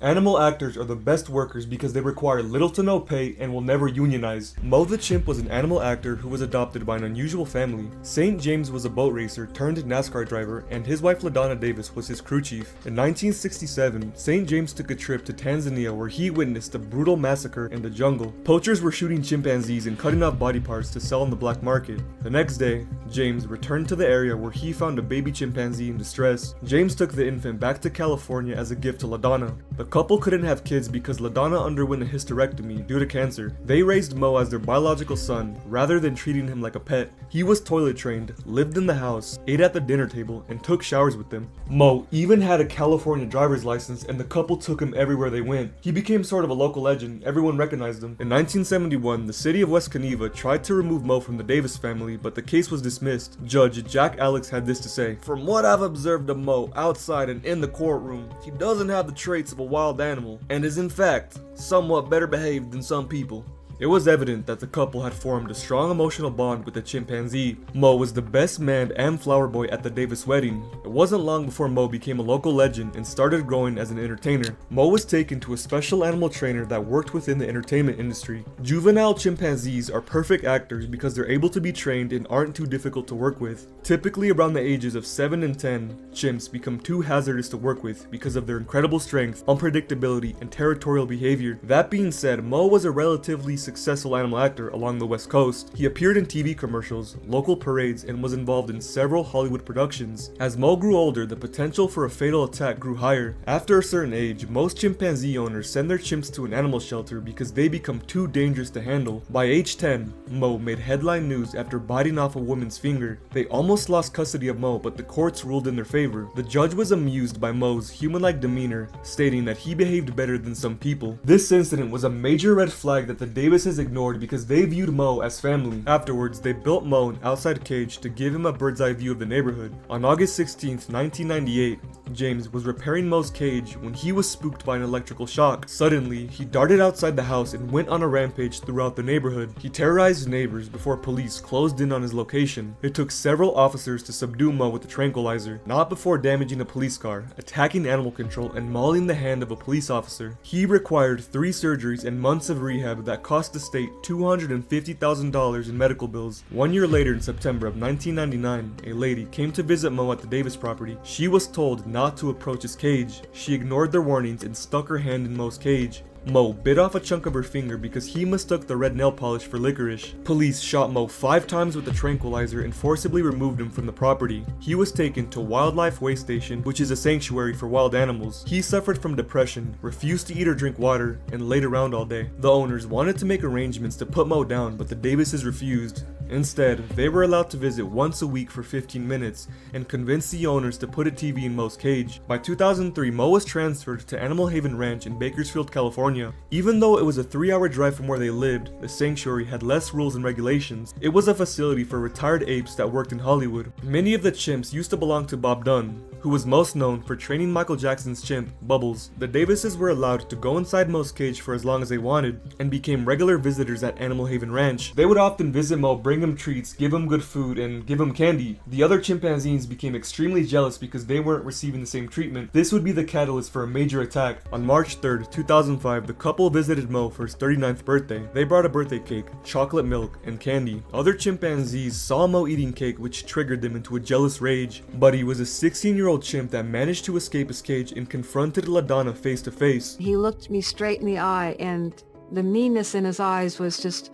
Animal actors are the best workers because they require little to no pay and will never unionize. Mo the chimp was an animal actor who was adopted by an unusual family. St. James was a boat racer turned NASCAR driver, and his wife LaDonna Davis was his crew chief. In 1967, St. James took a trip to Tanzania where he witnessed a brutal massacre in the jungle. Poachers were shooting chimpanzees and cutting off body parts to sell on the black market. The next day, James returned to the area where he found a baby chimpanzee in distress. James took the infant back to California as a gift to LaDonna. The couple couldn't have kids because LaDonna underwent a hysterectomy due to cancer. They raised Mo as their biological son rather than treating him like a pet. He was toilet trained, lived in the house, ate at the dinner table, and took showers with them. Mo even had a California driver's license, and the couple took him everywhere they went. He became sort of a local legend, everyone recognized him. In 1971, the city of West Geneva tried to remove Mo from the Davis family, but the case was dismissed. Judge Jack Alex had this to say: "From what I've observed of Mo outside and in the courtroom, he doesn't have the traits of a wild animal, and is in fact somewhat better behaved than some people." It was evident that the couple had formed a strong emotional bond with the chimpanzee. Mo was the best man and flower boy at the Davis wedding. It wasn't long before Mo became a local legend and started growing as an entertainer. Mo was taken to a special animal trainer that worked within the entertainment industry. Juvenile chimpanzees are perfect actors because they're able to be trained and aren't too difficult to work with. Typically around the ages of 7 and 10, chimps become too hazardous to work with because of their incredible strength, unpredictability, and territorial behavior. That being said, Mo was a relatively successful animal actor along the West Coast. He appeared in TV commercials, local parades, and was involved in several Hollywood productions. As Mo grew older, the potential for a fatal attack grew higher. After a certain age, most chimpanzee owners send their chimps to an animal shelter because they become too dangerous to handle. By age 10, Mo made headline news after biting off a woman's finger. They almost lost custody of Mo, but the courts ruled in their favor. The judge was amused by Mo's human-like demeanor, stating that he behaved better than some people. This incident was a major red flag that the Davis is ignored because they viewed Mo as family. Afterwards, they built Mo an outside cage to give him a bird's eye view of the neighborhood. On August 16th, 1998, James was repairing Mo's cage when he was spooked by an electrical shock. Suddenly, he darted outside the house and went on a rampage throughout the neighborhood. He terrorized neighbors before police closed in on his location. It took several officers to subdue Mo with a tranquilizer, not before damaging a police car, attacking animal control, and mauling the hand of a police officer. He required 3 surgeries and months of rehab that cost the state $250,000 in medical bills. 1 year later, in September of 1999, a lady came to visit Mo at the Davis property. She was told not to approach his cage. She ignored their warnings and stuck her hand in Mo's cage. Mo bit off a chunk of her finger because he mistook the red nail polish for licorice. Police shot Mo 5 times with a tranquilizer and forcibly removed him from the property. He was taken to Wildlife Way Station, which is a sanctuary for wild animals. He suffered from depression, refused to eat or drink water, and laid around all day. The owners wanted to make arrangements to put Mo down, but the Davises refused. Instead, they were allowed to visit once a week for 15 minutes and convinced the owners to put a TV in Mo's cage. By 2003, Mo was transferred to Animal Haven Ranch in Bakersfield, California. Even though it was a 3-hour drive from where they lived, the sanctuary had less rules and regulations. It was a facility for retired apes that worked in Hollywood. Many of the chimps used to belong to Bob Dunn, who was most known for training Michael Jackson's chimp, Bubbles. The Davises were allowed to go inside Mo's cage for as long as they wanted, and became regular visitors at Animal Haven Ranch. They would often visit Mo, bring him treats, give him good food, and give him candy. The other chimpanzees became extremely jealous because they weren't receiving the same treatment. This would be the catalyst for a major attack. On March 3rd, 2005, the couple visited Mo for his 39th birthday. They brought a birthday cake, chocolate milk, and candy. Other chimpanzees saw Mo eating cake, which triggered them into a jealous rage. Buddy was a 16-year-old chimp that managed to escape his cage and confronted LaDonna face to face. He looked me straight in the eye, and the meanness in his eyes was just...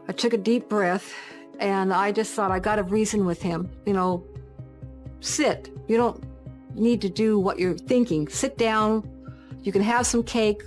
I took a deep breath, and I just thought, I gotta reason with him. You know, sit. You don't need to do what you're thinking. Sit down. You can have some cake.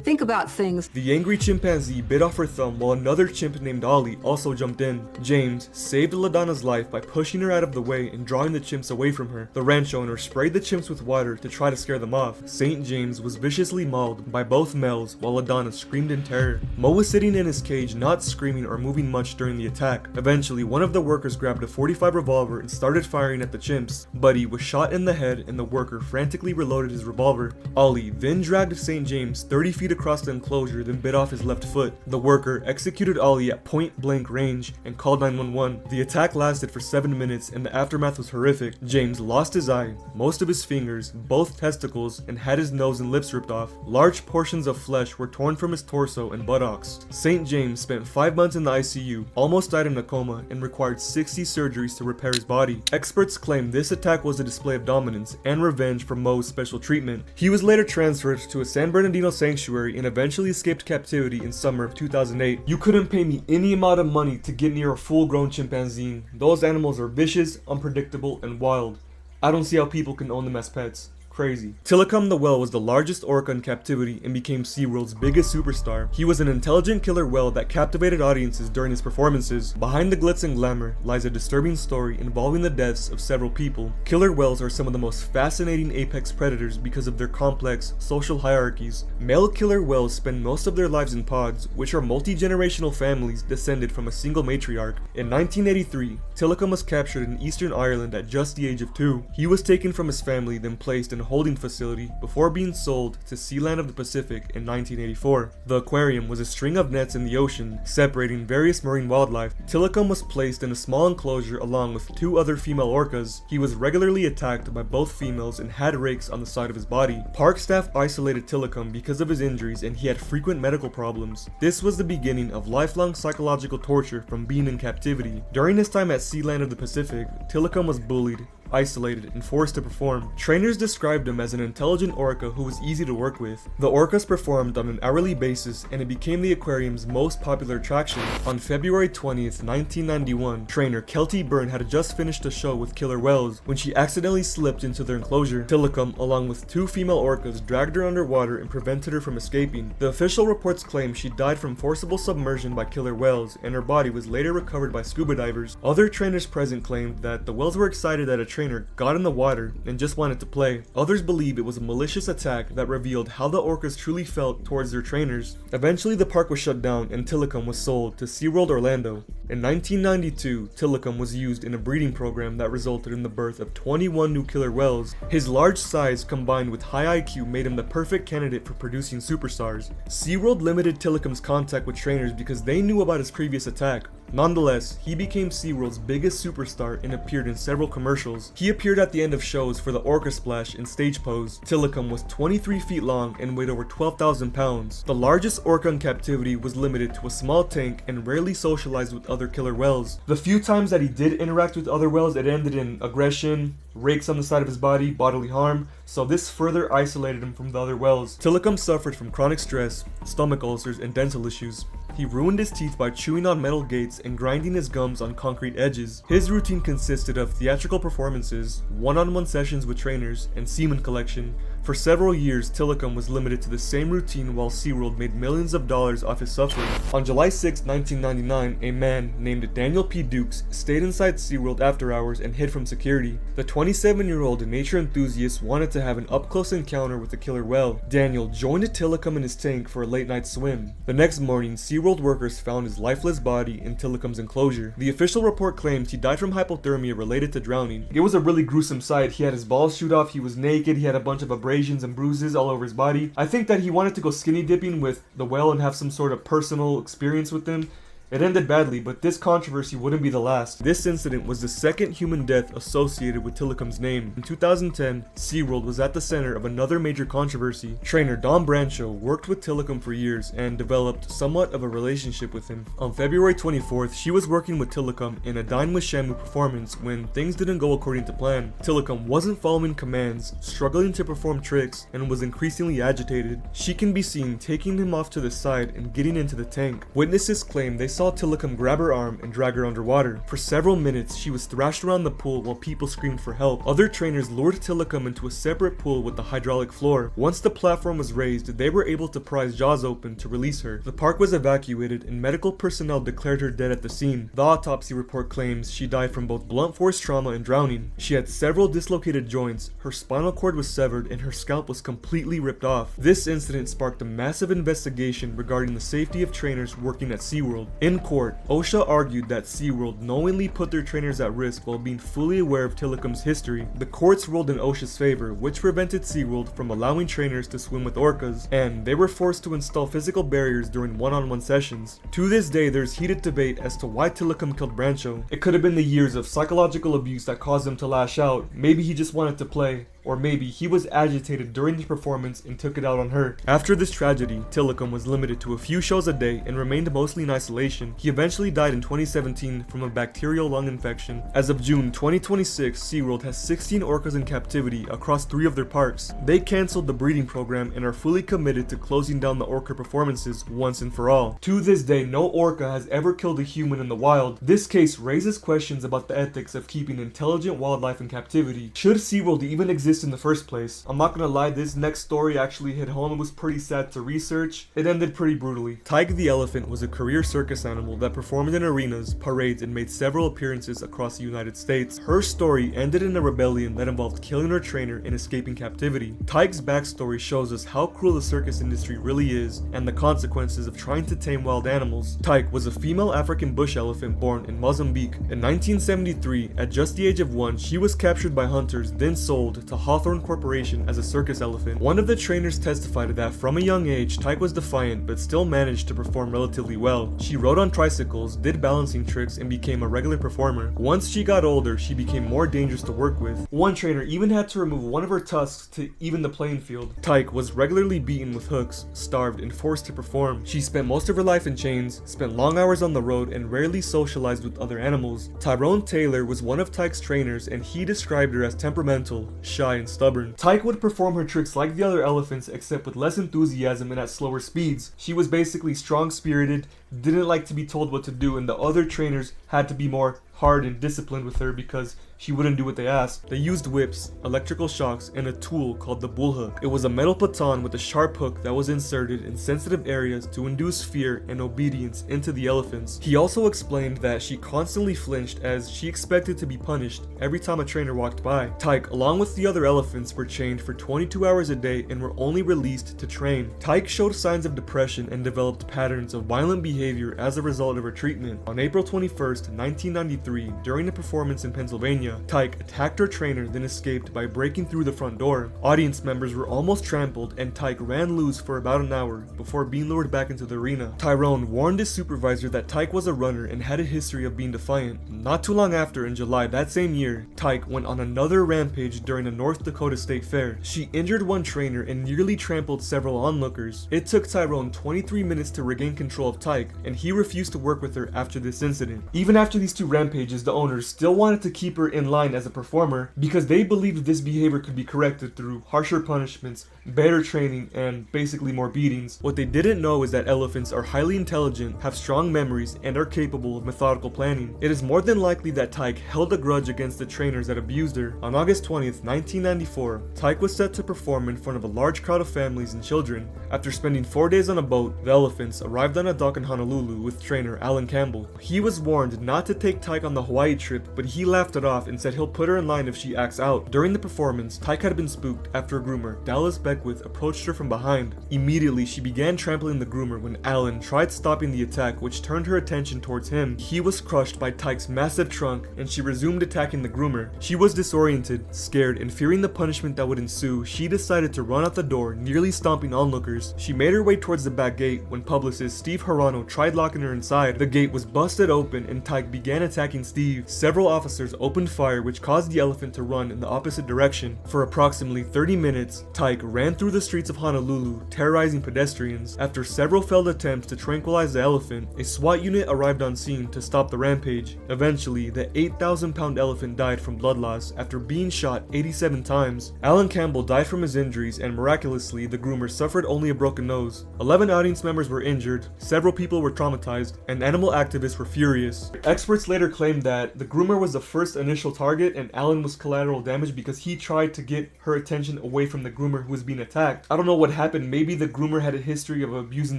Think about things. The angry chimpanzee bit off her thumb while another chimp named Ollie also jumped in. James saved LaDonna's life by pushing her out of the way and drawing the chimps away from her. The ranch owner sprayed the chimps with water to try to scare them off. St. James was viciously mauled by both males while LaDonna screamed in terror. Mo was sitting in his cage, not screaming or moving much during the attack. Eventually, one of the workers grabbed a .45 revolver and started firing at the chimps. Buddy was shot in the head and the worker frantically reloaded his revolver. Ollie then dragged St. James 30 feet across the enclosure, then bit off his left foot. The worker executed Ollie at point-blank range and called 911. The attack lasted for 7 minutes and the aftermath was horrific. James lost his eye, most of his fingers, both testicles, and had his nose and lips ripped off. Large portions of flesh were torn from his torso and buttocks. St. James spent 5 months in the ICU, almost died in a coma, and required 60 surgeries to repair his body. Experts claim this attack was a display of dominance and revenge for Moe's special treatment. He was later transferred to a San Bernardino sanctuary and eventually escaped captivity in summer of 2008. You couldn't pay me any amount of money to get near a full-grown chimpanzee. Those animals are vicious, unpredictable, and wild. I don't see how people can own them as pets. Crazy. Tilikum the whale was the largest orca in captivity and became SeaWorld's biggest superstar. He was an intelligent killer whale that captivated audiences during his performances. Behind the glitz and glamour lies a disturbing story involving the deaths of several people. Killer whales are some of the most fascinating apex predators because of their complex social hierarchies. Male killer whales spend most of their lives in pods, which are multi-generational families descended from a single matriarch. In 1983, Tilikum was captured in Eastern Ireland at just the age of 2. He was taken from his family, then placed in a holding facility before being sold to Sealand of the Pacific in 1984. The aquarium was a string of nets in the ocean, separating various marine wildlife. Tilikum was placed in a small enclosure along with 2 other female orcas. He was regularly attacked by both females and had rakes on the side of his body. Park staff isolated Tilikum because of his injuries and he had frequent medical problems. This was the beginning of lifelong psychological torture from being in captivity. During his time at Sealand of the Pacific, Tilikum was bullied, isolated, and forced to perform. Trainers described him as an intelligent orca who was easy to work with. The orcas performed on an hourly basis and it became the aquarium's most popular attraction. On February 20th, 1991, trainer Kelty Byrne had just finished a show with killer whales when she accidentally slipped into their enclosure. Tilikum, along with 2 female orcas, dragged her underwater and prevented her from escaping. The official reports claim she died from forcible submersion by killer whales and her body was later recovered by scuba divers. Other trainers present claimed that the whales were excited that a trainer got in the water and just wanted to play. Others believe it was a malicious attack that revealed how the orcas truly felt towards their trainers. Eventually the park was shut down and Tilikum was sold to SeaWorld Orlando. In 1992, Tilikum was used in a breeding program that resulted in the birth of 21 new killer whales. His large size combined with high IQ made him the perfect candidate for producing superstars. SeaWorld limited Tilikum's contact with trainers because they knew about his previous attack. Nonetheless, he became SeaWorld's biggest superstar and appeared in several commercials. He appeared at the end of shows for the Orca Splash and Stage Pose. Tilikum was 23 feet long and weighed over 12,000 pounds. The largest orca in captivity was limited to a small tank and rarely socialized with other killer whales. The few times that he did interact with other whales, it ended in aggression, rakes on the side of his body, bodily harm, so this further isolated him from the other whales. Tilikum suffered from chronic stress, stomach ulcers, and dental issues. He ruined his teeth by chewing on metal gates and grinding his gums on concrete edges. His routine consisted of theatrical performances, one-on-one sessions with trainers, and semen collection. For several years, Tilikum was limited to the same routine while SeaWorld made millions of dollars off his suffering. On July 6, 1999, a man named Daniel P. Dukes stayed inside SeaWorld after hours and hid from security. The 27-year-old nature enthusiast wanted to have an up-close encounter with the killer whale. Daniel joined Tilikum in his tank for a late-night swim. The next morning, SeaWorld workers found his lifeless body in Tilikum's enclosure. The official report claims he died from hypothermia related to drowning. It was a really gruesome sight. He had his balls shoot off, he was naked, he had a bunch of abrasions and bruises all over his body. I think that he wanted to go skinny dipping with the whale and have some sort of personal experience with him. It ended badly, but this controversy wouldn't be the last. This incident was the second human death associated with Tilikum's name. In 2010, SeaWorld was at the center of another major controversy. Trainer Don Brancho worked with Tilikum for years and developed somewhat of a relationship with him. On February 24th, she was working with Tilikum in a Dine with Shamu performance when things didn't go according to plan. Tilikum wasn't following commands, struggling to perform tricks, and was increasingly agitated. She can be seen taking him off to the side and getting into the tank. Witnesses claim they saw Tilikum grab her arm and drag her underwater. For several minutes, she was thrashed around the pool while people screamed for help. Other trainers lured Tilikum into a separate pool with the hydraulic floor. Once the platform was raised, they were able to pry his jaws open to release her. The park was evacuated and medical personnel declared her dead at the scene. The autopsy report claims she died from both blunt force trauma and drowning. She had several dislocated joints, her spinal cord was severed, and her scalp was completely ripped off. This incident sparked a massive investigation regarding the safety of trainers working at SeaWorld. In court, OSHA argued that SeaWorld knowingly put their trainers at risk while being fully aware of Tilikum's history. The courts ruled in OSHA's favor, which prevented SeaWorld from allowing trainers to swim with orcas, and they were forced to install physical barriers during one-on-one sessions. To this day, there's heated debate as to why Tilikum killed Brancho. It could have been the years of psychological abuse that caused him to lash out. Maybe he just wanted to play, or maybe he was agitated during the performance and took it out on her. After this tragedy, Tilikum was limited to a few shows a day and remained mostly in isolation. He eventually died in 2017 from a bacterial lung infection. As of June 2026, SeaWorld has 16 orcas in captivity across 3 of their parks. They cancelled the breeding program and are fully committed to closing down the orca performances once and for all. To this day, no orca has ever killed a human in the wild. This case raises questions about the ethics of keeping intelligent wildlife in captivity. Should SeaWorld even exist in the first place? I'm not gonna lie, this next story actually hit home. It was pretty sad to research. It ended pretty brutally. Tyke the elephant was a career circus animal that performed in arenas, parades, and made several appearances across the United States. Her story ended in a rebellion that involved killing her trainer and escaping captivity. Tyke's backstory shows us how cruel the circus industry really is and the consequences of trying to tame wild animals. Tyke was a female African bush elephant born in Mozambique. In 1973, at just the age of 1, she was captured by hunters, then sold to Hawthorne Corporation as a circus elephant. One of the trainers testified that from a young age, Tyke was defiant but still managed to perform relatively well. She rode on tricycles, did balancing tricks, and became a regular performer. Once she got older, she became more dangerous to work with. One trainer even had to remove one of her tusks to even the playing field. Tyke was regularly beaten with hooks, starved, and forced to perform. She spent most of her life in chains, spent long hours on the road, and rarely socialized with other animals. Tyrone Taylor was one of Tyke's trainers, and he described her as temperamental, shy, and stubborn. Tyke would perform her tricks like the other elephants, except with less enthusiasm and at slower speeds. She was basically strong-spirited, didn't like to be told what to do, and the other trainers had to be more hard and disciplined with her because she wouldn't do what they asked. They used whips, electrical shocks, and a tool called the bullhook. It was a metal baton with a sharp hook that was inserted in sensitive areas to induce fear and obedience into the elephants. He also explained that she constantly flinched as she expected to be punished every time a trainer walked by. Tyke, along with the other elephants, were chained for 22 hours a day and were only released to train. Tyke showed signs of depression and developed patterns of violent behavior as a result of her treatment. On April 21st, 1993, during a performance in Pennsylvania, Tyke attacked her trainer, then escaped by breaking through the front door. Audience members were almost trampled, and Tyke ran loose for about an hour before being lured back into the arena. Tyrone warned his supervisor that Tyke was a runner and had a history of being defiant. Not too long after, in July that same year, Tyke went on another rampage during a North Dakota State Fair. She injured one trainer and nearly trampled several onlookers. It took Tyrone 23 minutes to regain control of Tyke, and he refused to work with her after this incident. Even after these 2 rampages, the owners still wanted to keep her in line as a performer because they believed this behavior could be corrected through harsher punishments, better training, and basically more beatings. What they didn't know is that elephants are highly intelligent, have strong memories, and are capable of methodical planning. It is more than likely that Tyke held a grudge against the trainers that abused her. On August 20th, 1994, Tyke was set to perform in front of a large crowd of families and children. After spending 4 days on a boat, the elephants arrived on a dock in Honolulu with trainer Alan Campbell. He was warned not to take Tyke on the Hawaii trip, but he laughed it off and said he'll put her in line if she acts out. During the performance, Tyke had been spooked after a groomer, Dallas Beckwith, approached her from behind. Immediately, she began trampling the groomer when Alan tried stopping the attack, which turned her attention towards him. He was crushed by Tyke's massive trunk, and she resumed attacking the groomer. She was disoriented, scared, and fearing the punishment that would ensue, she decided to run out the door, nearly stomping onlookers. She made her way towards the back gate when publicist Steve Harano tried locking her inside. The gate was busted open, and Tyke began attacking Steve. Several officers opened fire, which caused the elephant to run in the opposite direction. For approximately 30 minutes, Tyke ran through the streets of Honolulu, terrorizing pedestrians. After several failed attempts to tranquilize the elephant, a SWAT unit arrived on scene to stop the rampage. Eventually, the 8,000-pound elephant died from blood loss after being shot 87 times. Alan Campbell died from his injuries, and miraculously, the groomer suffered only a broken nose. 11 audience members were injured, several people were traumatized, and animal activists were furious. Experts later claimed that the groomer was the first initial target and Alan was collateral damage because he tried to get her attention away from the groomer who was being attacked. I don't know what happened. Maybe the groomer had a history of abusing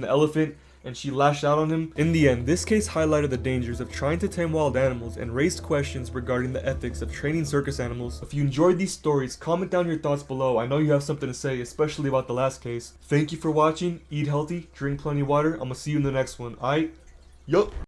the elephant and she lashed out on him. In the end, this case highlighted the dangers of trying to tame wild animals and raised questions regarding the ethics of training circus animals. If you enjoyed these stories, comment down your thoughts below. I know you have something to say, especially about the last case. Thank you for watching. Eat healthy, drink plenty of water. I'm gonna see you in the next one. Yup.